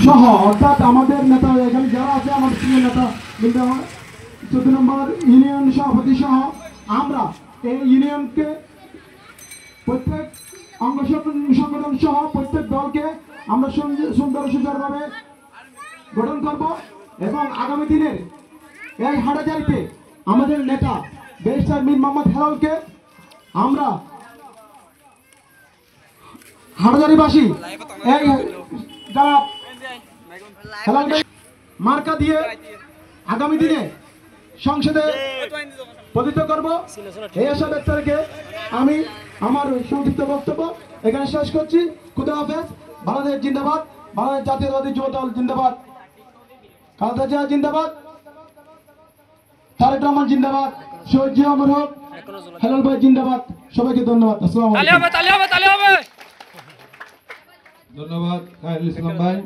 সহ অর্থাৎ আমাদের নেতা এখানে যারা আছে আমাদের প্রিয় নেতা কিন্তু 14 নম্বর ইউনিয়ন সভাপতি সহ আমরা এই ইউনিয়নকে প্রত্যেক অঙ্গ সংগঠন সহ প্রত্যেক দলকে আমরা সুন্দর সুন্দরভাবে গঠন করব এবং আগামী দিনের এই হাটাজারিতে আমাদের নেতা ব্যারিস্টার মীর মোহাম্মদ হেলালকে আমরা হাটাজারিবাসী এই যারা হেলাল মার্কা দিয়ে আগামী দিনে সংসদে পতিত করব। এই আশা ব্যক্ত রেখে আমি আমার সংক্ষিপ্ত বক্তব্য এখানে শেষ করছি। খুদা হাফেজ। বাংলাদেশ জিন্দাবাদ, বাংলাদেশ জাতীয়তাবাদী যুব দল জিন্দাবাদ, খালেদা জিয়া জিন্দাবাদ, তারেক রহমান জিন্দাবাদ, শহীদ জিয়া অমর হোক, হেলাল ভাই জিন্দাবাদ। সবাইকে ধন্যবাদ। আসসালামু আলাইকুম। ধন্যবাদ খায়রুল ইসলাম ভাই।